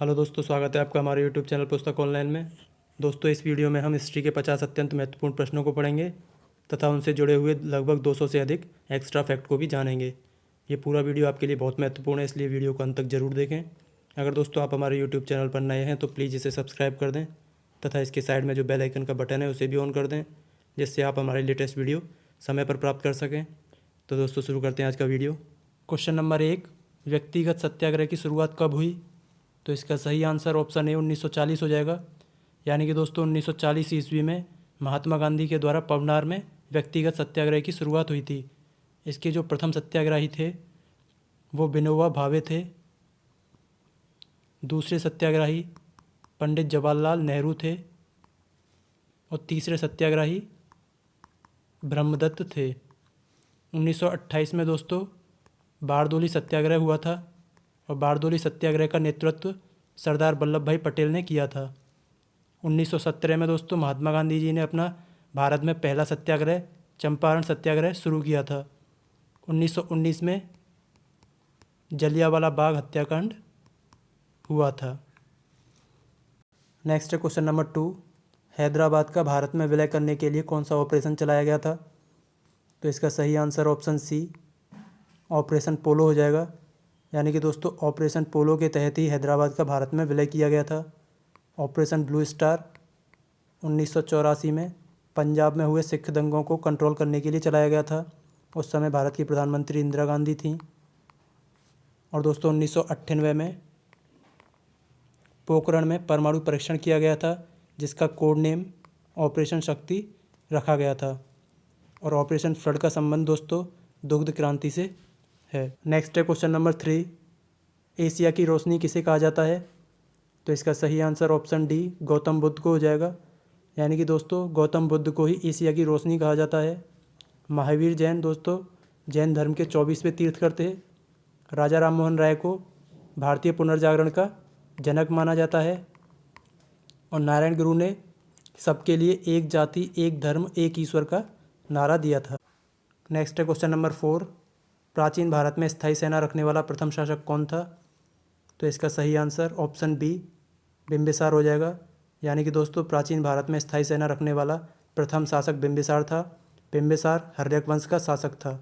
Hello दोस्तों, स्वागत है आपका हमारे यूट्यूब चैनल पुस्तक ऑनलाइन में। दोस्तों, इस वीडियो में हम हिस्ट्री के 50 अत्यंत महत्वपूर्ण प्रश्नों को पढ़ेंगे तथा उनसे जुड़े हुए लगभग 200 से अधिक एक्स्ट्रा फैक्ट को भी जानेंगे। ये पूरा वीडियो आपके लिए बहुत महत्वपूर्ण है, इसलिए वीडियो को अंत तक जरूर देखें। अगर दोस्तों आप हमारे यूट्यूब चैनल पर नए हैं तो प्लीज़ इसे सब्सक्राइब कर दें तथा इसके साइड में जो बेल आइकन का बटन है उसे भी ऑन कर दें, जिससे आप हमारे लेटेस्ट वीडियो समय पर प्राप्त कर सकें। तो दोस्तों शुरू करते हैं आज का वीडियो। क्वेश्चन नंबर 1, व्यक्तिगत सत्याग्रह की शुरुआत कब हुई? तो इसका सही आंसर ऑप्शन ए 1940 हो जाएगा। यानी कि दोस्तों 1940 ईस्वी में महात्मा गांधी के द्वारा पवनार में व्यक्तिगत सत्याग्रह की शुरुआत हुई थी। इसके जो प्रथम सत्याग्रही थे वो विनोबा भावे थे। दूसरे सत्याग्रही पंडित जवाहरलाल नेहरू थे और तीसरे सत्याग्रही ब्रह्मदत्त थे। 1928 में दोस्तों बारदोली सत्याग्रह हुआ था और बारदोली सत्याग्रह का नेतृत्व सरदार वल्लभ भाई पटेल ने किया था। 1917 में दोस्तों महात्मा गांधी जी ने अपना भारत में पहला सत्याग्रह चंपारण सत्याग्रह शुरू किया था। 1919 में जलियांवाला बाग हत्याकांड हुआ था। नेक्स्ट है क्वेश्चन नंबर 2, हैदराबाद का भारत में विलय करने के लिए कौन सा ऑपरेशन चलाया गया था? तो इसका सही आंसर ऑप्शन सी ऑपरेशन पोलो हो जाएगा। यानी कि दोस्तों ऑपरेशन पोलो के तहत ही हैदराबाद का भारत में विलय किया गया था। ऑपरेशन ब्लू स्टार 1984 में पंजाब में हुए सिख दंगों को कंट्रोल करने के लिए चलाया गया था। उस समय भारत की प्रधानमंत्री इंदिरा गांधी थीं। और दोस्तों 1998 में पोखरण में परमाणु परीक्षण किया गया था, जिसका कोड नेम ऑपरेशन शक्ति रखा गया था। और ऑपरेशन फ्लड का संबंध दोस्तों दुग्ध क्रांति से है। नेक्स्ट है क्वेश्चन नंबर 3, एशिया की रोशनी किसे कहा जाता है? तो इसका सही answer option D Gautam Buddha को हो जाएगा। यानी कि दोस्तों गौतम बुद्ध को ही एशिया की रोशनी कहा जाता है। महावीर जैन दोस्तों जैन धर्म के 24वें तीर्थकर थे। राजा राम मोहन राय को भारतीय पुनर्जागरण का जनक माना जाता है। और नारायण गुरु ने सबके लिए एक जाति एक धर्म एक ईश्वर का नारा दिया था। नेक्स्ट है क्वेश्चन नंबर 4, प्राचीन भारत में स्थायी सेना रखने वाला प्रथम शासक कौन था? तो इसका सही आंसर ऑप्शन बी बिंबिसार हो जाएगा। यानी कि दोस्तों प्राचीन भारत में स्थायी सेना रखने वाला प्रथम शासक बिंबिसार था। बिंबिसार हर्यक वंश का शासक था।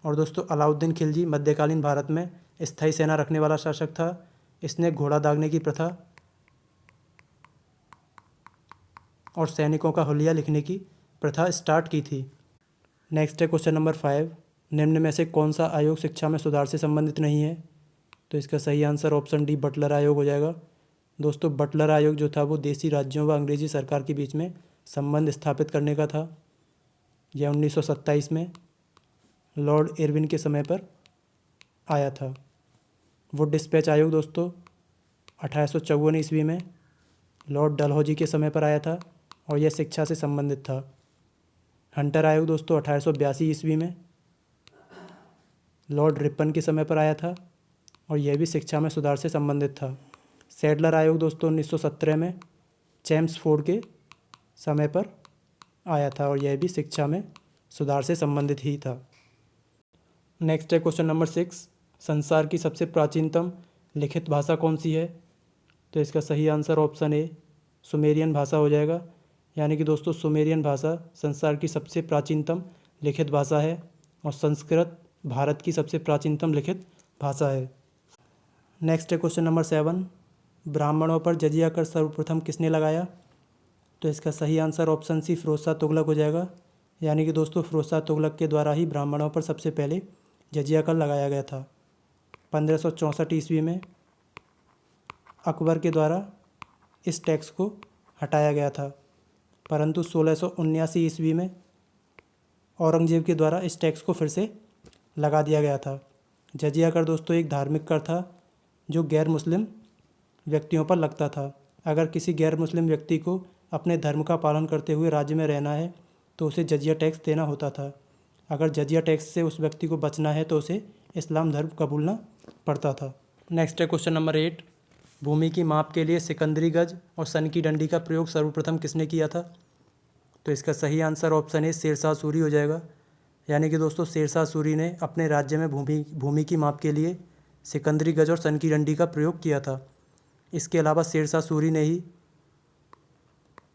और दोस्तों अलाउद्दीन खिलजी मध्यकालीन भारत में स्थायी सेना रखने वाला शासक था। इसने घोड़ा दागने की प्रथा और सैनिकों का हुलिया लिखने की प्रथा स्टार्ट की थी। नेक्स्ट है क्वेश्चन नंबर 5, निम्न में से कौन सा आयोग शिक्षा में सुधार से संबंधित नहीं है? तो इसका सही आंसर ऑप्शन डी बटलर आयोग हो जाएगा। दोस्तों बटलर आयोग जो था वो देसी राज्यों व अंग्रेजी सरकार के बीच में संबंध स्थापित करने का था। यह 1927 में लॉर्ड इरविन के समय पर आया था। वुड डिस्पैच आयोग दोस्तों 1854 ईस्वी में लॉर्ड डलहौजी के समय पर आया था और यह शिक्षा से संबंधित था। हंटर आयोग दोस्तों 1882 ईस्वी में लॉर्ड रिपन के समय पर आया था और यह भी शिक्षा में सुधार से संबंधित था। सैडलर आयोग दोस्तों 1917 में चैम्सफोर्ड के समय पर आया था और यह भी शिक्षा में सुधार से संबंधित ही था। नेक्स्ट है क्वेश्चन नंबर 6, संसार की सबसे प्राचीनतम लिखित भाषा कौन सी है? तो इसका सही आंसर ऑप्शन ए सुमेरियन भाषा हो जाएगा। यानी कि दोस्तों सुमेरियन भाषा संसार की सबसे प्राचीनतम लिखित भाषा है और संस्कृत भारत की सबसे प्राचीनतम लिखित भाषा है। नेक्स्ट है क्वेश्चन नंबर 7, ब्राह्मणों पर जजिया कर सर्वप्रथम किसने लगाया? तो इसका सही answer option C Firoz Tughlaq हो जाएगा। यानी कि दोस्तों फिरोज तुगलक के द्वारा ही ब्राह्मणों पर सबसे पहले जजिया कर लगाया गया था। 1564 ईस्वी में अकबर के द्वारा इस टैक्स को हटाया गया था, परंतु 1679 ईस्वी में औरंगजेब के द्वारा इस टैक्स को फिर से लगा दिया गया था। जजिया कर दोस्तों एक धार्मिक कर था जो गैर मुस्लिम व्यक्तियों पर लगता था। अगर किसी गैर मुस्लिम व्यक्ति को अपने धर्म का पालन करते हुए राज्य में रहना है तो उसे जजिया टैक्स देना होता था। अगर जजिया टैक्स से उस व्यक्ति को बचना है तो उसे इस्लाम धर्म कबूलना पड़ता था। नेक्स्ट है क्वेश्चन नंबर 8, भूमि की माप के लिए सिकंदरी गज और सन की डंडी का प्रयोग सर्वप्रथम किसने किया था? तो इसका सही answer option A Sher Shah Suri हो जाएगा। यानी कि दोस्तों शेरशाह सूरी ने अपने राज्य में भूमि की माप के लिए सिकंदरी गज और सन की डंडी का प्रयोग किया था। इसके अलावा शेरशाह सूरी ने ही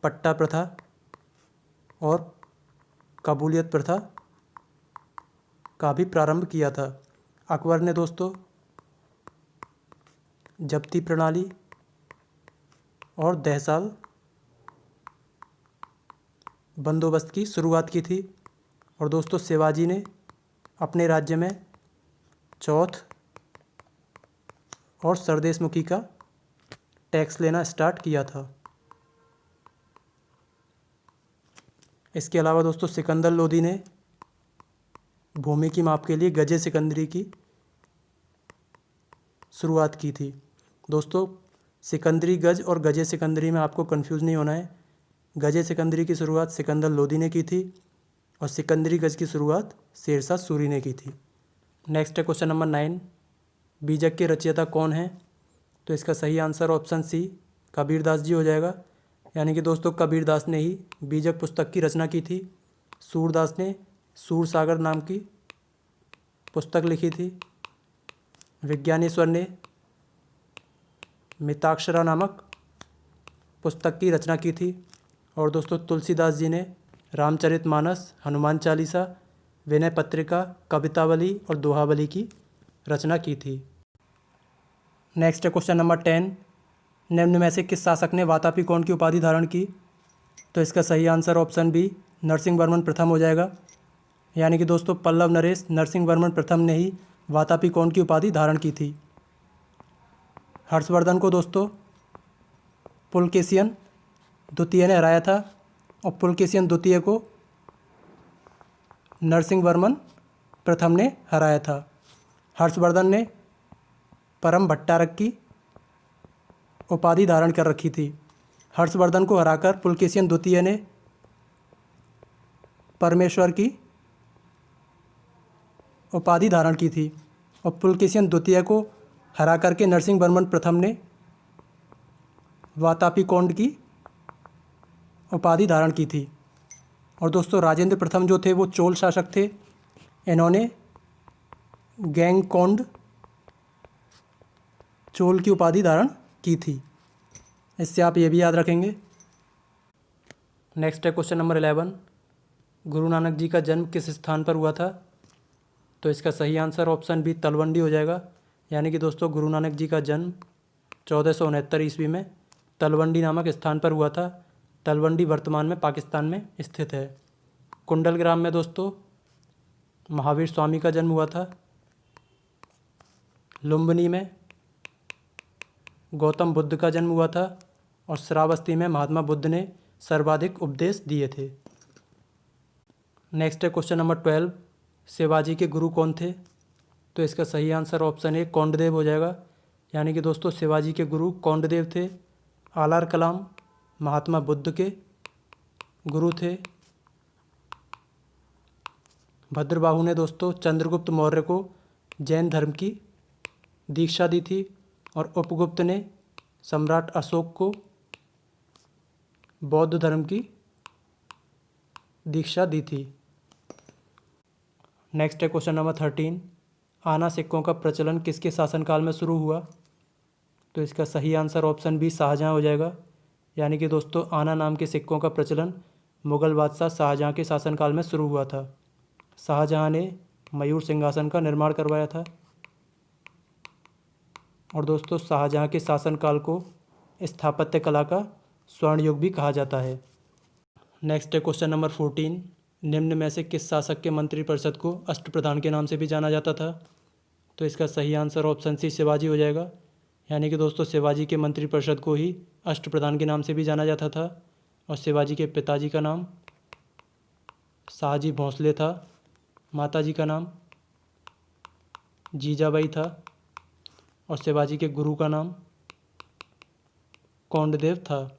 पट्टा प्रथा और कबूलियत प्रथा का भी प्रारंभ किया था। अकबर ने दोस्तों जब्ती प्रणाली और दहसाल बंदोबस्त की शुरुआत की थी। और दोस्तों शिवाजी ने अपने राज्य में चौथ और सरदेशमुखी का टैक्स लेना स्टार्ट किया था। इसके अलावा दोस्तों सिकंदर लोदी ने भूमि की माप के लिए गजे सिकंदरी की शुरुआत की थी। दोस्तों सिकंदरी गज और गजे सिकंदरी में आपको कंफ्यूज नहीं होना है। गजे सिकंदरी की शुरुआत सिकंदर लोदी ने की थी और सिकंदरी गज की शुरुआत शेरशाह सूरी ने की थी। नेक्स्ट है क्वेश्चन नंबर 9, बीजक के रचयिता कौन हैं? तो इसका सही आंसर ऑप्शन सी कबीरदास जी हो जाएगा। यानी कि दोस्तों कबीरदास ने ही बीजक पुस्तक की रचना की थी। सूरदास ने सूरसागर नाम की पुस्तक लिखी थी। विज्ञानेश्वर ने मिताक्षरा नामक पुस्तक की रचना की थी। और दोस्तों तुलसीदास जी ने रामचरितमानस, हनुमान चालीसा, विनय पत्रिका, कवितावली और दोहावली की रचना की थी। नेक्स्ट है क्वेश्चन नंबर 10, निम्न में से किस शासक ने वातापी कौंड की उपाधि धारण की? तो इसका सही answer option B Narasimha Varman प्रथम हो जाएगा। यानी कि दोस्तों पल्लव नरेश नरसिंह वर्मन प्रथम ने ही वातापी कौंड की उपाधि धारण की थी। हर्षवर्धन को दोस्तों पुलकेशियन द्वितीय ने हराया था और पुलकेशियन द्वितीय को नरसिंह वर्मन प्रथम ने हराया था। हर्षवर्धन ने परम भट्टारक की उपाधि धारण कर रखी थी। हर्षवर्धन को हराकर पुलकेशियन द्वितीय ने परमेश्वर की उपाधि धारण की थी और पुलकेशियन द्वितीय को हरा करके नरसिंह वर्मन प्रथम ने वातापी कौंड की उपाधि धारण की थी। और दोस्तों राजेंद्र प्रथम जो थे वो चोल शासक थे। इन्होंने गैंगकौंड चोल की उपाधि धारण की थी। इससे आप ये भी याद रखेंगे। नेक्स्ट है क्वेश्चन नंबर 11, गुरु नानक जी का जन्म किस स्थान पर हुआ था? तो इसका सही आंसर ऑप्शन बी तलवंडी हो जाएगा। यानी कि दोस्तों गुरु नानक जी का जन्म 1469 ईस्वी में तलवंडी नामक स्थान पर हुआ था। तलवंडी वर्तमान में पाकिस्तान में स्थित है। कुंडल ग्राम में दोस्तों महावीर स्वामी का जन्म हुआ था। लुम्बिनी में गौतम बुद्ध का जन्म हुआ था और श्रावस्ती में महात्मा बुद्ध ने सर्वाधिक उपदेश दिए थे। नेक्स्ट है क्वेश्चन नंबर 12, शिवाजी के गुरु कौन थे? तो इसका सही आंसर ऑप्शन ए कौंडदेव हो जाएगा। यानी कि दोस्तों शिवाजी के गुरु कौंडदेव थे। आलार कलाम महात्मा बुद्ध के गुरु थे। भद्रबाहु ने दोस्तों चंद्रगुप्त मौर्य को जैन धर्म की दीक्षा दी थी और उपगुप्त ने सम्राट अशोक को बौद्ध धर्म की दीक्षा दी थी। नेक्स्ट है क्वेश्चन नंबर 13, आना सिक्कों का प्रचलन किसके शासनकाल में शुरू हुआ? तो इसका सही आंसर ऑप्शन बी शाहजहाँ हो जाएगा। यानी कि दोस्तों आना नाम के सिक्कों का प्रचलन मुग़ल बादशाह शाहजहाँ के शासनकाल में शुरू हुआ था। शाहजहाँ ने मयूर सिंहासन का निर्माण करवाया था। और दोस्तों शाहजहाँ के शासनकाल को स्थापत्य कला का स्वर्ण युग भी कहा जाता है। नेक्स्ट है क्वेश्चन नंबर 14, निम्न में से किस शासक के मंत्रिपरिषद को अष्टप्रधान के नाम से भी जाना जाता था? तो इसका सही आंसर ऑप्शन सी शिवाजी हो जाएगा। यानी कि दोस्तों शिवाजी के मंत्रिपरिषद को ही अष्टप्रधान के नाम से भी जाना जाता था। और शिवाजी के पिताजी का नाम शाहजी भोंसले था। माताजी का नाम जीजाबाई था और शिवाजी के गुरु का नाम कौंडदेव था।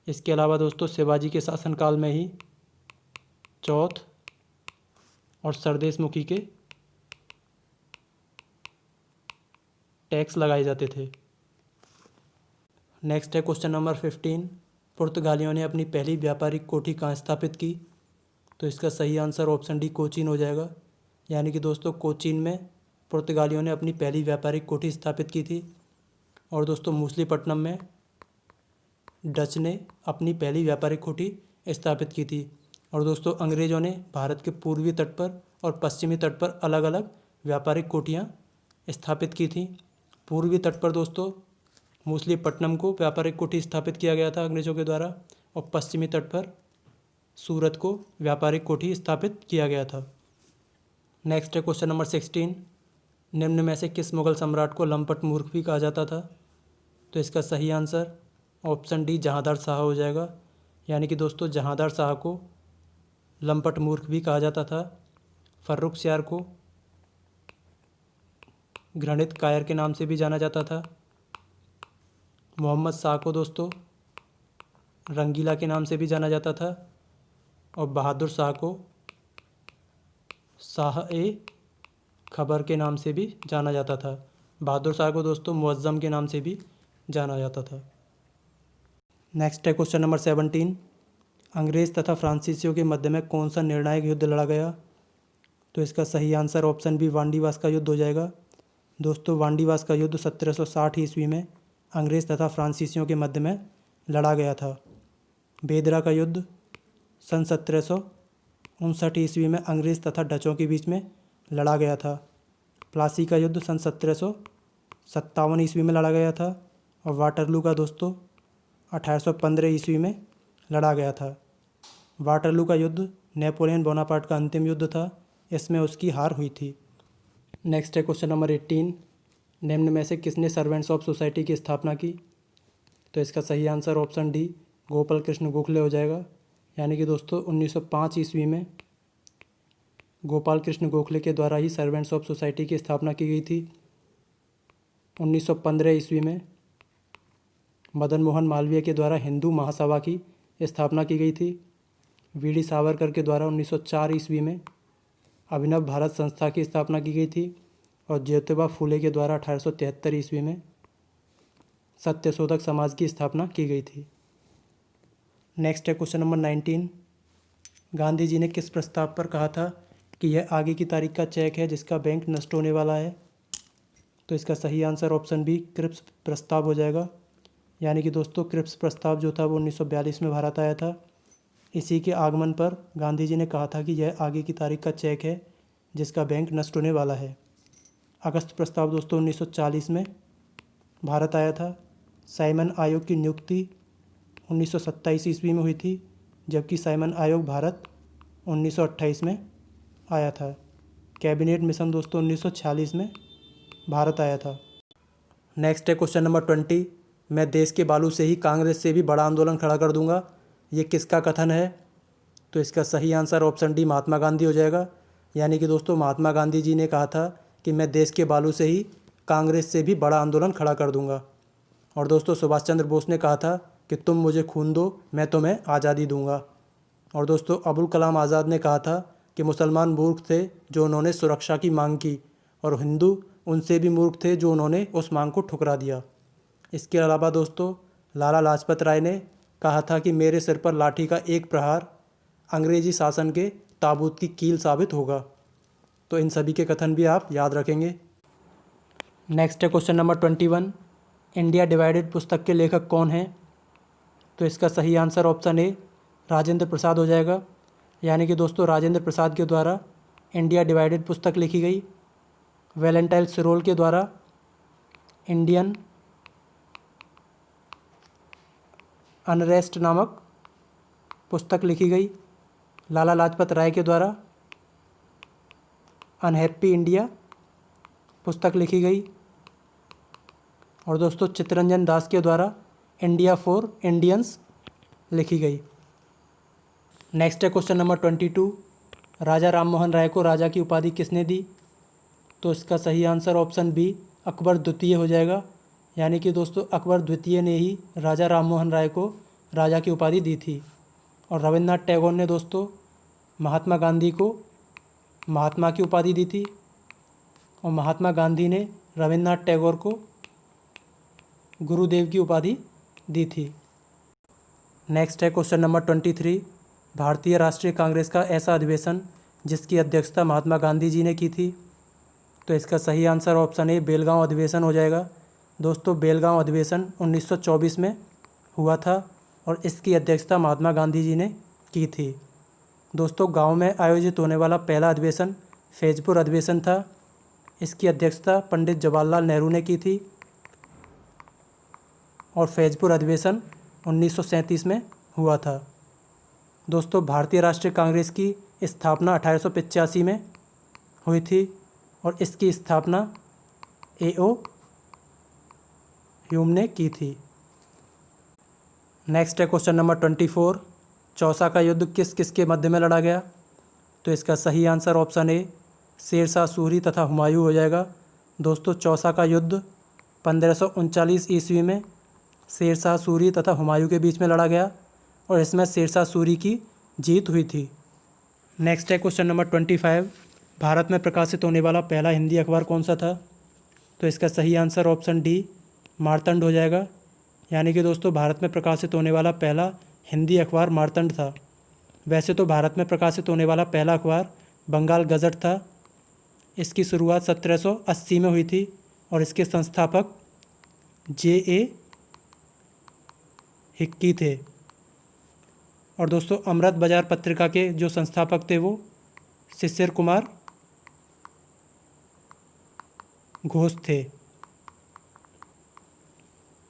इसके अलावा दोस्तों शिवाजी के शासनकाल में ही चौथ और सरदेशमुखी के टैक्स लगाए जाते थे। नेक्स्ट है क्वेश्चन नंबर 15, पुर्तगालियों ने अपनी पहली व्यापारिक कोठी कहाँ स्थापित की? तो इसका सही आंसर ऑप्शन डी कोचीन हो जाएगा। यानी कि दोस्तों कोचीन में पुर्तगालियों ने अपनी पहली व्यापारिक कोठी स्थापित की थी? और दोस्तों मछलीपट्टनम में डच ने अपनी पहली व्यापारिक कोठी स्थापित की थी। और दोस्तों अंग्रेज़ों ने भारत के पूर्वी तट पर और पश्चिमी तट पर अलग अलग व्यापारिक कोठियाँ स्थापित की थी। पूर्वी तट पर दोस्तों मछलीपट्टनम को व्यापारिक कोठी स्थापित किया गया था अंग्रेज़ों के द्वारा, और पश्चिमी तट पर सूरत को व्यापारिक कोठी स्थापित किया गया था। नेक्स्ट है क्वेश्चन नंबर 16, निम्न में से किस मुगल सम्राट को लंपट मूर्ख भी कहा जाता था? तो इसका सही answer option D Jahandar Shah हो जाएगा। यानी कि दोस्तों जहांदार शाह को लंपट मूर्ख भी कहा जाता था। फर्रुखसियार को घृणित कायर के नाम से भी जाना जाता था। मोहम्मद शाह को दोस्तों रंगीला के नाम से भी जाना जाता था। और बहादुर शाह को शाह ए खबर के नाम से भी जाना जाता था। बहादुर शाह को दोस्तों मुअज्जम के नाम से भी जाना जाता था। नेक्स्ट है क्वेश्चन नंबर 17, अंग्रेज़ तथा फ्रांसीसियों के मध्य में कौन सा निर्णायक युद्ध लड़ा गया? तो इसका सही आंसर ऑप्शन बी वांडीवास का युद्ध हो जाएगा। दोस्तों वांडीवास का युद्ध 1760 ईस्वी में अंग्रेज़ तथा फ्रांसीसियों के मध्य में लड़ा गया था। बेदरा का युद्ध सन 1759 ईस्वी में अंग्रेज़ तथा डचों के बीच में लड़ा गया था। प्लासी का युद्ध सन 1757 ईस्वी में लड़ा गया था। और वाटरलू का दोस्तों 1815 ईस्वी में लड़ा गया था। वाटरलू का युद्ध नेपोलियन बोनापार्ट का अंतिम युद्ध था, इसमें उसकी हार हुई थी। नेक्स्ट है क्वेश्चन नंबर 18, निम्न में से किसने सर्वेंट्स ऑफ सोसाइटी की स्थापना की? तो इसका सही answer option D Gopal Krishna Gokhale हो जाएगा। यानी कि दोस्तों 1905 ईस्वी में गोपाल कृष्ण गोखले के द्वारा ही सर्वेंट्स ऑफ सोसाइटी की स्थापना की गई थी। 1915 ईस्वी में मदन मोहन मालवीय के द्वारा हिंदू महासभा की स्थापना की गई थी। वी.डी. सावरकर के द्वारा 1904 ईस्वी में अभिनव भारत संस्था की स्थापना की गई थी। और ज्योतिबा फूले के द्वारा 1873 ईस्वी में सत्यशोधक समाज की स्थापना की गई थी। नेक्स्ट है क्वेश्चन नंबर 19, गांधी जी ने किस प्रस्ताव पर कहा था कि यह आगे की तारीख का चेक है जिसका बैंक नष्ट होने वाला है? तो इसका सही आंसर ऑप्शन बी क्रिप्स प्रस्ताव हो जाएगा। यानी कि दोस्तों क्रिप्स प्रस्ताव जो था वो 1942 में भारत आया था। इसी के आगमन पर गांधी जी ने कहा था कि यह आगे की तारीख का चेक है जिसका बैंक नष्ट होने वाला है। अगस्त प्रस्ताव दोस्तों 1940 में भारत आया था। साइमन आयोग की नियुक्ति 1927 ईस्वी में हुई थी, जबकि साइमन आयोग भारत 1928 में आया था। कैबिनेट मिशन दोस्तों 1946 में भारत आया था। नेक्स्ट है क्वेश्चन नंबर 20, मैं देश के बालू से ही कांग्रेस से भी बड़ा आंदोलन खड़ा कर दूंगा, ये किसका कथन है? तो इसका सही answer option D Mahatma Gandhi हो जाएगा। यानी कि दोस्तों महात्मा गांधी जी ने कहा था कि मैं देश के बालू से ही कांग्रेस से भी बड़ा आंदोलन खड़ा कर दूंगा। और दोस्तों सुभाष चंद्र बोस ने कहा था कि तुम मुझे खून दो, मैं तुम्हें आज़ादी दूंगा। और दोस्तों अबुल कलाम आज़ाद ने कहा था कि मुसलमान मूर्ख थे जो उन्होंने सुरक्षा की मांग की, और हिंदू उनसे भी मूर्ख थे जो उन्होंने उस मांग को ठुकरा दिया। इसके अलावा दोस्तों लाला लाजपत राय ने कहा था कि मेरे सिर पर लाठी का एक प्रहार अंग्रेजी शासन के ताबूत की कील साबित होगा। तो इन सभी के कथन भी आप याद रखेंगे। नेक्स्ट है क्वेश्चन नंबर 21, इंडिया डिवाइडेड पुस्तक के लेखक कौन हैं? तो इसका सही आंसर ऑप्शन ए राजेंद्र प्रसाद हो जाएगा। यानी कि दोस्तों राजेंद्र प्रसाद के द्वारा इंडिया डिवाइडेड पुस्तक लिखी गई। वैलेंटाइन सिरोल के द्वारा इंडियन अनरेस्ट नामक पुस्तक लिखी गई। लाला लाजपत राय के द्वारा अनहैप्पी इंडिया पुस्तक लिखी गई। और दोस्तों चित्तरंजन दास के द्वारा इंडिया फॉर इंडियंस लिखी गई। नेक्स्ट है क्वेश्चन नंबर 22, राजा राममोहन राय को राजा की उपाधि किसने दी? तो इसका सही आंसर ऑप्शन बी अकबर द्वितीय हो जाएगा। यानी कि दोस्तों अकबर द्वितीय ने ही राजा राममोहन राय को राजा की उपाधि दी थी। और रविन्द्रनाथ टैगोर ने दोस्तों महात्मा गांधी को महात्मा की उपाधि दी थी, और महात्मा गांधी ने रविन्द्रनाथ टैगोर को गुरुदेव की उपाधि दी थी। नेक्स्ट है क्वेश्चन नंबर 23, भारतीय राष्ट्रीय कांग्रेस का ऐसा अधिवेशन जिसकी अध्यक्षता महात्मा गांधी जी ने की थी? तो इसका सही आंसर ऑप्शन ए बेलगांव अधिवेशन हो जाएगा। दोस्तों बेलगांव अधिवेशन 1924 में हुआ था और इसकी अध्यक्षता महात्मा गांधी जी ने की थी। दोस्तों गांव में आयोजित होने वाला पहला अधिवेशन फैजपुर अधिवेशन था। इसकी अध्यक्षता पंडित जवाहरलाल नेहरू ने की थी और फैजपुर अधिवेशन 1937 में हुआ था। दोस्तों भारतीय राष्ट्रीय कांग्रेस की स्थापना 1885 में हुई थी और इसकी स्थापना A.O. ह्यूम ने की थी। नेक्स्ट है क्वेश्चन नंबर 24, चौसा का युद्ध किस किस के मध्य में लड़ा गया? तो इसका सही answer option A Sher Shah Suri तथा हुमायूं हो जाएगा। दोस्तों चौसा का युद्ध 1539 ईस्वी में शेरशाह सूरी तथा हुमायूं के बीच में लड़ा गया और इसमें शेरशाह सूरी की जीत हुई थी। नेक्स्ट है क्वेश्चन नंबर 25, भारत में प्रकाशित होने वाला पहला हिंदी अखबार कौन सा था? तो इसका सही आंसर ऑप्शन डी मार्तंड हो जाएगा। यानी कि दोस्तों भारत में प्रकाशित होने वाला पहला हिंदी अखबार मार्तंड था। वैसे तो भारत में प्रकाशित होने वाला पहला अखबार बंगाल गज़ट था। इसकी शुरुआत 1780 में हुई थी और इसके संस्थापक J.A. हिक्की थे। और दोस्तों अमृत बाजार पत्रिका के जो संस्थापक थे वो शिशिर कुमार घोष थे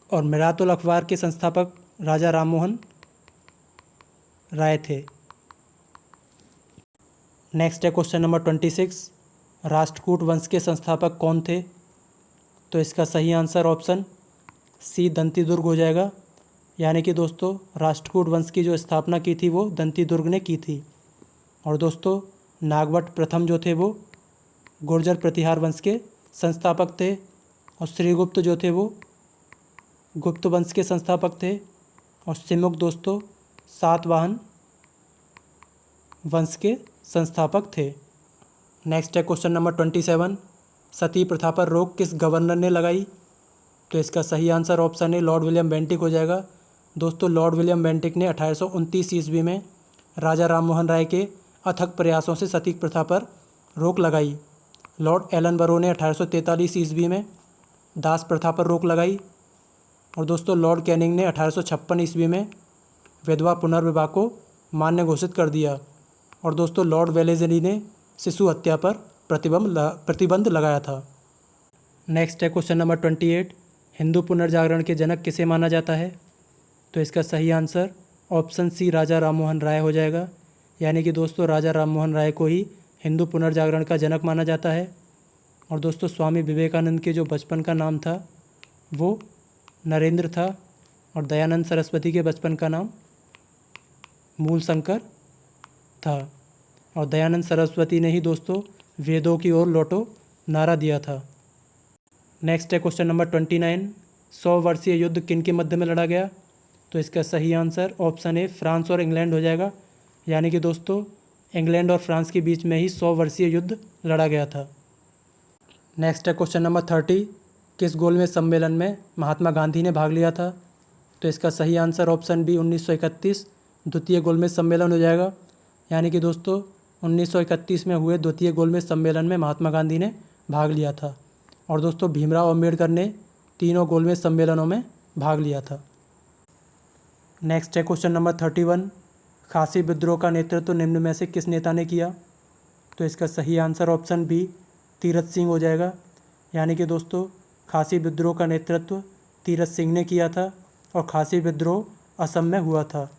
और मिरातुल अखबार के संस्थापक राजा राममोहन राय थे। नेक्स्ट है क्वेश्चन नंबर 26, राष्ट्रकूट वंश के संस्थापक कौन थे? तो इसका सही आंसर ऑप्शन सी दंती दुर्ग हो जाएगा। यानी कि दोस्तों राष्ट्रकूट वंश की जो स्थापना की थी वो दंती दुर्ग ने की थी। और दोस्तों नागवट प्रथम जो थे वो गुर्जर प्रतिहार वंश के संस्थापक थे और श्रीगुप्त जो थे वो गुप्त वंश के संस्थापक थे और सिमुक दोस्तों सातवाहन वंश के संस्थापक थे। नेक्स्ट है क्वेश्चन नंबर 27, सती प्रथा पर रोक किस गवर्नर ने लगाई? तो इसका सही आंसर ऑप्शन है लॉर्ड विलियम बेंटिक हो जाएगा। दोस्तों लॉर्ड विलियम बेंटिक ने 1829 ईस्वी में राजा राममोहन राय के अथक प्रयासों से सती प्रथा पर रोक लगाई। लॉर्ड एलन बरो ने 1843 ईस्वी में दास प्रथा पर रोक लगाई और दोस्तों लॉर्ड कैनिंग ने 1856 ईस्वी में विधवा पुनर्विवाह को मान्य घोषित कर दिया और दोस्तों लॉर्ड वेलेस्ली ने शिशु हत्या पर प्रतिबंध लगाया था। नेक्स्ट है क्वेश्चन नंबर 28, हिंदू पुनर्जागरण के जनक किसे माना जाता है? तो इसका सही आंसर ऑप्शन सी राजा राममोहन राय हो जाएगा। यानी कि दोस्तों राजा राममोहन राय को ही हिंदू पुनर्जागरण का जनक माना जाता है। और दोस्तों स्वामी विवेकानंद के जो बचपन का नाम था वो नरेंद्र था और दयानंद सरस्वती के बचपन का नाम मूलशंकर था और दयानंद सरस्वती ने ही दोस्तों वेदों की ओर लौटो नारा दिया था। नेक्स्ट है क्वेश्चन नंबर 29, 100 वर्षीय युद्ध किन के मध्य में लड़ा गया? तो इसका सही आंसर ऑप्शन ए फ्रांस और इंग्लैंड हो जाएगा। यानी कि दोस्तों इंग्लैंड और फ्रांस के बीच में ही 100 वर्षीय युद्ध लड़ा गया था। नेक्स्ट है क्वेश्चन नंबर 30, किस गोलमेज सम्मेलन में महात्मा गांधी ने भाग लिया था? तो इसका सही आंसर ऑप्शन बी 1931 द्वितीय गोलमेज सम्मेलन हो जाएगा। यानी कि दोस्तों 1931 में हुए द्वितीय गोलमेज सम्मेलन में महात्मा गांधी ने भाग लिया था और दोस्तों भीमराव अम्बेडकर ने तीनों गोलमेज सम्मेलनों में भाग लिया था। नेक्स्ट है क्वेश्चन नंबर 31, खासी विद्रोह का नेतृत्व निम्न में से किस नेता ने किया? तो इसका सही answer option B Tirath Singh हो जाएगा। यानी कि दोस्तों खासी विद्रोह का नेतृत्व तीरथ सिंह ने किया था और खासी विद्रोह असम में हुआ था।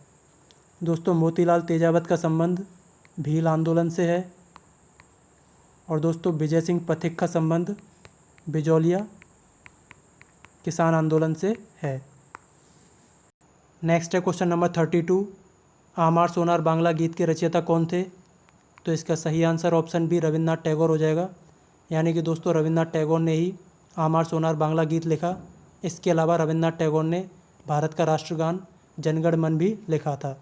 दोस्तों मोतीलाल तेजावत का संबंध भील आंदोलन से है और दोस्तों विजय सिंह पथिक का संबंध बिजौलिया किसान आंदोलन से है। नेक्स्ट है क्वेश्चन नंबर 32, आमार सोनार बांग्ला गीत के रचयिता कौन थे? तो इसका सही answer option B Rabindranath Tagore हो जाएगा। यानी कि दोस्तों रविन्द्रनाथ टैगोर ने ही आमार सोनार बांग्ला गीत लिखा। इसके अलावा रविन्द्रनाथ टैगोर ने भारत का राष्ट्रगान जनगण मन भी लिखा था।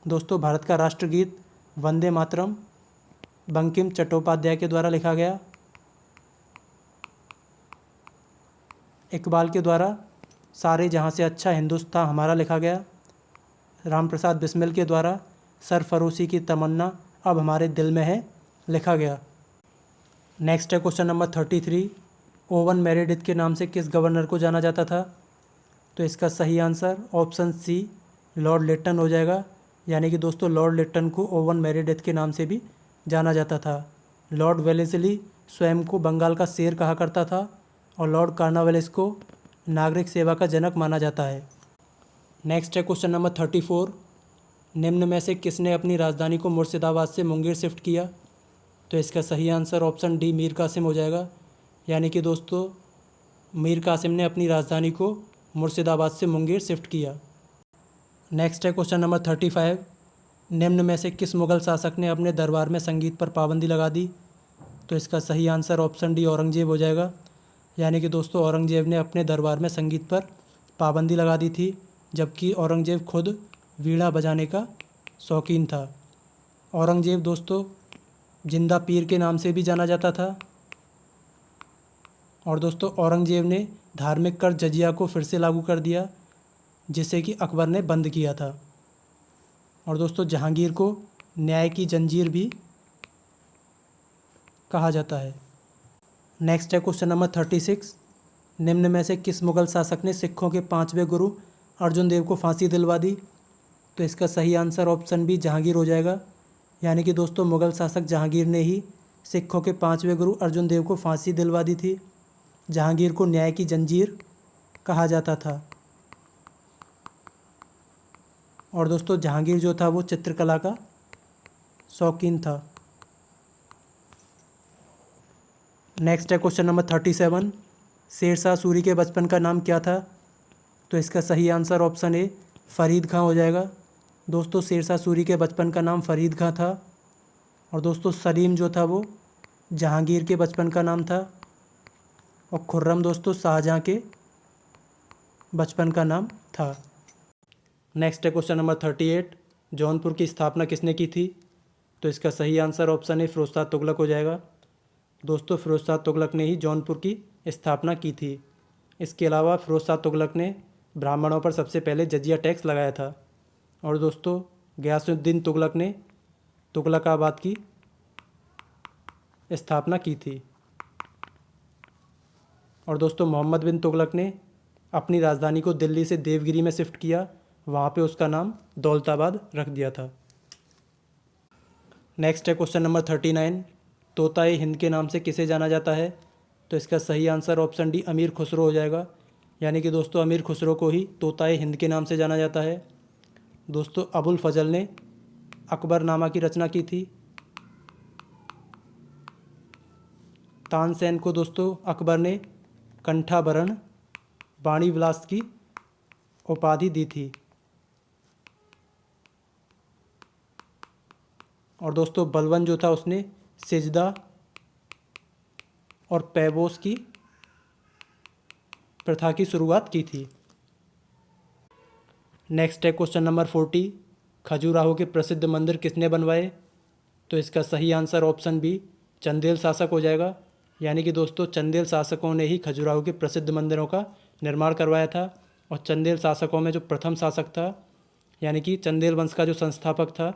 दोस्तों भारत का राष्ट्रगीत वंदे मातरम बंकिम चट्टोपाध्याय के द्वारा लिखा गया। इकबाल के द्वारा सारे जहाँ से अच्छा हिंदुस्तान हमारा लिखा गया। राम प्रसाद बिस्मिल के द्वारा सरफरोशी की तमन्ना अब हमारे दिल में है लिखा गया। नेक्स्ट है क्वेश्चन नंबर 33। ओवन मेरेडिथ के नाम से किस गवर्नर को जाना जाता था? तो इसका सही answer option C Lord Lytton हो जाएगा। यानी कि दोस्तों लॉर्ड लिट्टन को ओवन मेरेडिथ के नाम से भी जाना जाता था। लॉर्ड वेलेस्ली स्वयं को बंगाल का शेर कहा करता था और लॉर्ड कॉर्नवालिस को नागरिक सेवा का जनक माना जाता है। नेक्स्ट है क्वेश्चन नंबर 34। निम्न में से किसने अपनी राजधानी को मुर्शिदाबाद से मुंगेर शिफ्ट किया? तो इसका सही answer option D Mir Qasim हो जाएगा। यानी कि दोस्तों मीर कासिम ने अपनी राजधानी को मुर्शिदाबाद से मुंगेर शिफ्ट किया। नेक्स्ट है क्वेश्चन नंबर 35। निम्न में से किस मुग़ल शासक ने अपने दरबार में संगीत पर पाबंदी लगा दी? तो इसका सही आंसर ऑप्शन डी औरंगजेब हो जाएगा। यानी कि दोस्तों औरंगजेब ने अपने दरबार में संगीत पर पाबंदी लगा दी थी, जबकि औरंगजेब खुद वीणा बजाने का शौकीन था। औरंगजेब दोस्तों जिंदा पीर के नाम से भी जाना जाता था। और दोस्तों औरंगजेब ने धार्मिक कर जजिया को फिर से लागू कर दिया, जिसे कि अकबर ने बंद किया था। और दोस्तों जहांगीर को न्याय की जंजीर भी कहा जाता है। नेक्स्ट है क्वेश्चन नंबर 36। निम्न में से किस मुग़ल शासक ने सिखों के 5वें गुरु अर्जुन देव को फांसी दिलवा दी? तो इसका सही आंसर ऑप्शन बी जहांगीर हो जाएगा। यानी कि दोस्तों मुग़ल शासक जहांगीर ने ही सिखों के 5वें गुरु अर्जुन देव को फांसी दिलवा दी थी। जहांगीर को न्याय की जंजीर कहा जाता था। और दोस्तों जहांगीर जो था वो चित्रकला का शौकीन था। नेक्स्ट है क्वेश्चन नंबर 37। शेरशाह सूरी के बचपन का नाम क्या था? तो इसका सही आंसर ऑप्शन ए फरीद खां हो जाएगा। दोस्तों शेरशाह सूरी के बचपन का नाम फरीद खां था। और दोस्तों सलीम जो था वो जहांगीर के बचपन का नाम था। और खुर्रम दोस्तों शाहजहाँ के बचपन का नाम था। नेक्स्ट है क्वेश्चन नंबर 38। जौनपुर की स्थापना किसने की थी? तो इसका सही answer option A Firoz Shah Tughlaq हो जाएगा। दोस्तों फिरोज शाह तुगलक ने ही जौनपुर की स्थापना की थी। इसके अलावा फिरोज शाह तुगलक ने ब्राह्मणों पर सबसे पहले जजिया टैक्स लगाया था। और दोस्तों गयासुद्दीन तुगलक ने तुगलकाबाद की स्थापना की थी। और दोस्तों मोहम्मद बिन तुगलक ने अपनी राजधानी को दिल्ली से देवगिरी में शिफ्ट किया, वहाँ पे उसका नाम दौलताबाद रख दिया था। नेक्स्ट है क्वेश्चन नंबर 39। तोताए हिंद के नाम से किसे जाना जाता है? तो इसका सही आंसर ऑप्शन डी अमीर खुसरो हो जाएगा। यानी कि दोस्तों अमीर खुसरो को ही तोताए हिंद के नाम से जाना जाता है। दोस्तों अबुल फजल ने अकबरनामा की रचना की थी। तानसेन को दोस्तों अकबर ने कंठाभरण वाणी विलास की उपाधि दी थी। और दोस्तों बलबन जो था उसने सिजदा और पैबोस की प्रथा की शुरुआत की थी। नेक्स्ट है क्वेश्चन नंबर 40। खजुराहो के प्रसिद्ध मंदिर किसने बनवाए? तो इसका सही आंसर ऑप्शन बी चंदेल शासक हो जाएगा। यानी कि दोस्तों चंदेल शासकों ने ही खजुराहो के प्रसिद्ध मंदिरों का निर्माण करवाया था। और चंदेल शासकों में जो प्रथम शासक था, यानी कि चंदेल वंश का जो संस्थापक था,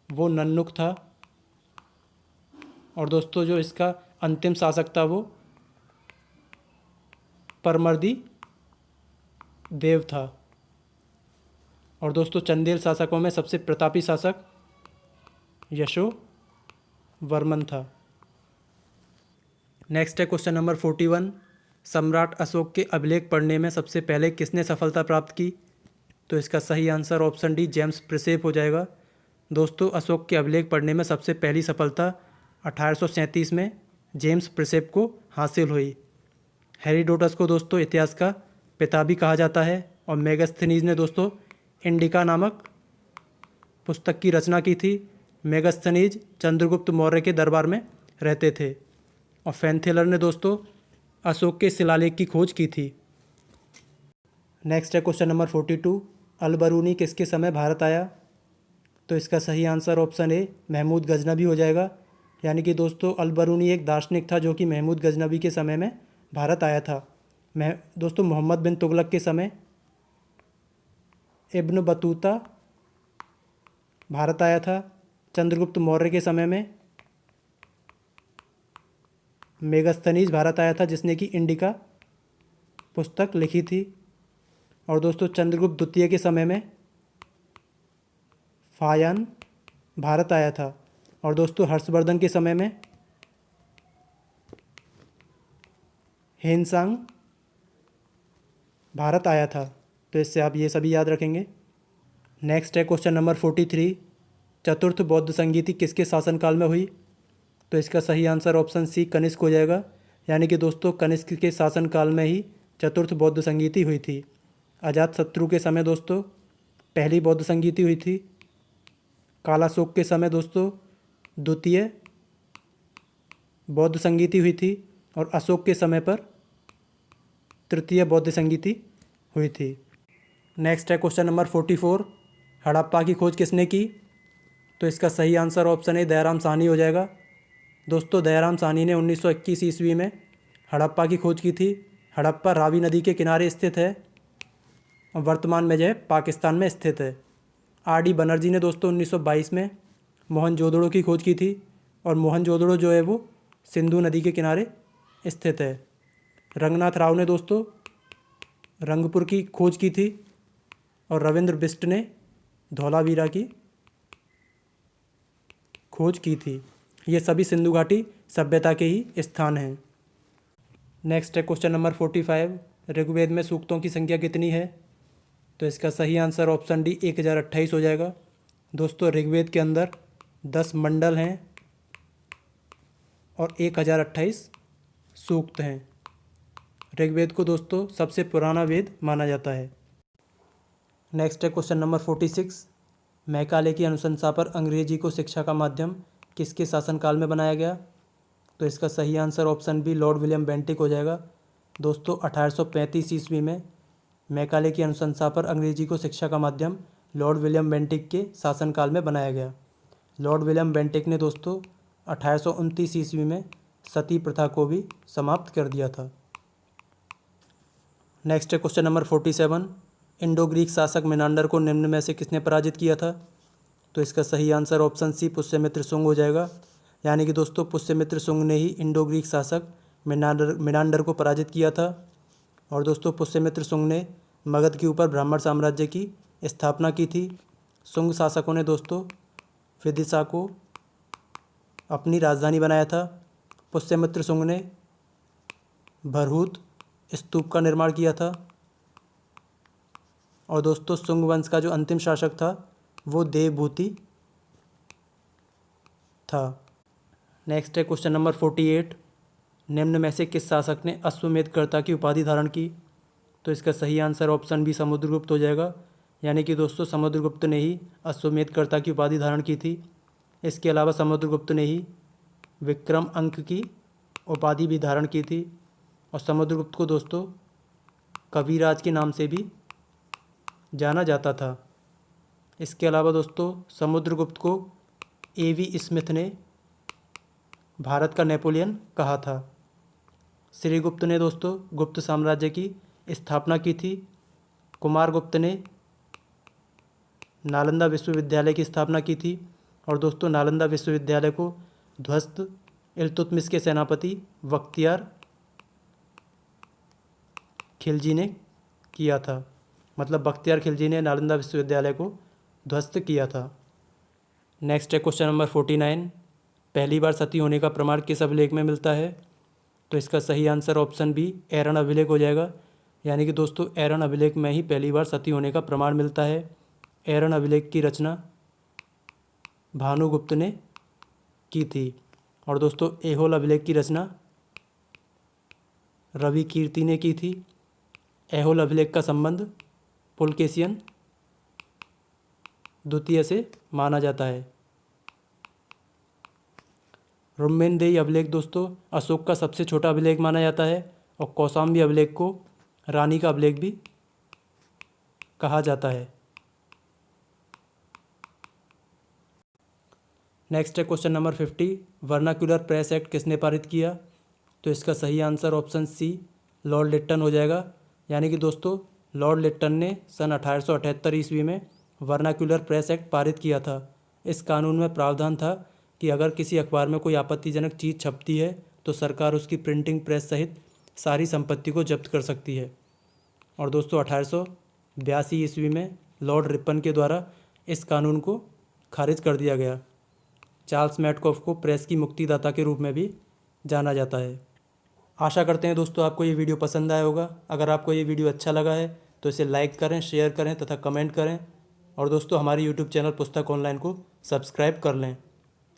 वो नन्नुक था। और दोस्तों जो इसका अंतिम शासक था वो परमर्दी देव था। और दोस्तों चंदेल शासकों में सबसे प्रतापी शासक यशोवर्मन था। नेक्स्ट है क्वेश्चन नंबर 41। सम्राट अशोक के अभिलेख पढ़ने में सबसे पहले किसने सफलता प्राप्त की? तो इसका सही आंसर ऑप्शन डी जेम्स प्रिसेप हो जाएगा। दोस्तों अशोक के अभिलेख पढ़ने में सबसे पहली सफलता 1837 में जेम्स प्रिसेप को हासिल हुई। हेरोडोटस को दोस्तों इतिहास का पिता भी कहा जाता है। और मेगास्थनीज ने दोस्तों इंडिका नामक पुस्तक की रचना की थी। मेगास्थनीज चंद्रगुप्त मौर्य के दरबार में रहते थे। और फैंथेलर ने दोस्तों अशोक के शिलालेख की खोज की थी। नेक्स्ट है क्वेश्चन नंबर 42। अल बरूनी किसके समय भारत आया? तो इसका सही answer option A Mahmud Ghaznavi हो जाएगा। यानी कि दोस्तों अल बरूनी एक दार्शनिक था जो कि महमूद गजनबी के समय में भारत आया था। दोस्तों मोहम्मद बिन तुगलक के समय इब्न बतूता भारत आया था। चंद्रगुप्त मौर्य के समय में मेगास्थनीज भारत आया था जिसने कि इंडिका पुस्तक लिखी थी। और दोस्तों चंद्रगुप्त द्वितीय के समय में फायान भारत आया था। और दोस्तों हर्षवर्धन के समय में हेनसांग भारत आया था। तो इससे आप ये सभी याद रखेंगे। नेक्स्ट है क्वेश्चन नंबर 43, चतुर्थ बौद्ध संगीति किसके शासनकाल में हुई? तो इसका सही आंसर ऑप्शन सी कनिष्क हो जाएगा। यानी कि दोस्तों कनिष्क के शासनकाल में ही चतुर्थ बौद्ध संगीति हुई थी। अजातशत्रु के समय दोस्तों पहली बौद्ध संगीति हुई थी। कालाशोक के समय दोस्तों द्वितीय बौद्ध संगीति हुई थी। और अशोक के समय पर तृतीय बौद्ध संगीति हुई थी। नेक्स्ट है क्वेश्चन नंबर 44, हड़प्पा की खोज किसने की? तो इसका सही आंसर ऑप्शन ए दयाराम साहनी हो जाएगा। दोस्तों दयाराम साहनी ने 1921 ईस्वी में हड़प्पा की खोज की थी। हड़प्पा रावी नदी के किनारे स्थित है और वर्तमान में जो है पाकिस्तान में स्थित है। आर डी बनर्जी ने दोस्तों 1922 में मोहनजोदड़ो की खोज की थी। और मोहनजोदड़ो जो है वो सिंधु नदी के किनारे स्थित है। रंगनाथ राव ने दोस्तों रंगपुर की खोज की थी। और रविंद्र बिष्ट ने धौलावीरा की खोज की थी। ये सभी सिंधु घाटी सभ्यता के ही स्थान हैं। नेक्स्ट है क्वेश्चन नंबर 45, ऋग्वेद में सूक्तों की संख्या कितनी है? तो इसका सही आंसर ऑप्शन डी 1028 हो जाएगा। दोस्तों ऋग्वेद के अंदर 10 मंडल हैं और 1028 सूक्त हैं। ऋग्वेद को दोस्तों सबसे पुराना वेद माना जाता है। नेक्स्ट है क्वेश्चन नंबर 46, मैकाले की अनुशंसा पर अंग्रेजी को शिक्षा का माध्यम किसके शासनकाल में बनाया गया? तो इसका सही answer option B Lord William Bentinck हो जाएगा। दोस्तों 1835 ईस्वी में मैकाले की अनुशंसा पर अंग्रेजी को शिक्षा का माध्यम लॉर्ड विलियम बेंटिक के शासनकाल में बनाया गया। लॉर्ड विलियम बेंटिक ने दोस्तों 1829 ईस्वी में सती प्रथा को भी समाप्त कर दिया था। नेक्स्ट है क्वेश्चन नंबर 47, इंडो ग्रीक शासक मेनांडर को निम्न में से किसने पराजित किया था? तो इसका सही answer option C Pushyamitra Shunga हो जाएगा। यानी कि दोस्तों पुष्यमित्र शुंग ने ही इंडो ग्रीक शासक मेनांडर को पराजित किया था। और दोस्तों पुष्यमित्र शुंग ने मगध के ऊपर ब्राह्मण साम्राज्य की स्थापना की थी। शुंग शासकों ने दोस्तों विदिशा को अपनी राजधानी बनाया था। पुष्यमित्र शुंग ने भरहूत स्तूप का निर्माण किया था। और दोस्तों शुंग वंश का जो अंतिम शासक था वो देवभूति था। नेक्स्ट है क्वेश्चन नंबर 48, निम्न में से किस शासक ने अश्वमेधकर्ता की उपाधि धारण की? तो इसका सही आंसर ऑप्शन बी समुद्रगुप्त हो जाएगा। यानी कि दोस्तों समुद्रगुप्त ने ही अश्वमेधकर्ता की उपाधि धारण की थी। इसके अलावा समुद्रगुप्त ने ही विक्रम अंक की उपाधि भी धारण की थी। और समुद्रगुप्त को दोस्तों कविराज के नाम से भी जाना जाता था। इसके अलावा दोस्तों समुद्रगुप्त को ए.वी. स्मिथ ने भारत का नेपोलियन कहा था। श्रीगुप्त ने दोस्तों गुप्त साम्राज्य की स्थापना की थी। कुमारगुप्त ने नालंदा विश्वविद्यालय की स्थापना की थी। और दोस्तों नालंदा विश्वविद्यालय को ध्वस्त इल्तुतमिश के सेनापति बख्तियार खिलजी ने किया था। मतलब बख्तियार खिलजी ने नालंदा विश्वविद्यालय को ध्वस्त किया था। नेक्स्ट है क्वेश्चन नंबर 49, पहली बार सती होने का प्रमाण किस अभिलेख में मिलता है? तो इसका सही आंसर ऑप्शन बी ऐरन अभिलेख हो जाएगा। यानी कि दोस्तों ऐरन अभिलेख में ही पहली बार सती होने का प्रमाण मिलता है। ऐरन अभिलेख की रचना भानुगुप्त ने की थी। और दोस्तों ऐहोल अभिलेख की रचना रवि कीर्ति ने की थी। ऐहोल अभिलेख का संबंध पुलकेशियन द्वितीय से माना जाता है। रुम्मेनदेही अभिलेख दोस्तों अशोक का सबसे छोटा अभिलेख माना जाता है। और कौशाम्बी अभिलेख को रानी का अभिलेख भी कहा जाता है। नेक्स्ट है question number 50, vernacular press act किसने पारित किया? तो इसका सही answer option C Lord Lytton हो जाएगा। यानी कि दोस्तों लॉर्ड लिट्टन ने सन 1878 ईस्वी में वर्नाक्यूलर प्रेस एक्ट पारित किया था। इस कानून में प्रावधान था कि अगर किसी अखबार में कोई आपत्तिजनक चीज़ छपती है तो सरकार उसकी प्रिंटिंग प्रेस सहित सारी संपत्ति को जब्त कर सकती है। और दोस्तों 1882 ईस्वी में लॉर्ड रिपन के द्वारा इस कानून को खारिज कर दिया गया। चार्ल्स मैडकॉफ को प्रेस की मुक्तिदाता के रूप में भी जाना जाता है। आशा करते हैं दोस्तों आपको ये वीडियो पसंद आया होगा। अगर आपको ये वीडियो अच्छा लगा है तो इसे लाइक करें, शेयर करें तथा कमेंट करें। और दोस्तों हमारे यूट्यूब चैनल पुस्तक ऑनलाइन को सब्सक्राइब कर लें।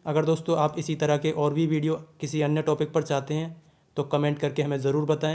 अगर दोस्तों आप इसी तरह के और भी वीडियो किसी अन्य टॉपिक पर चाहते हैं तो कमेंट करके हमें ज़रूर बताएं।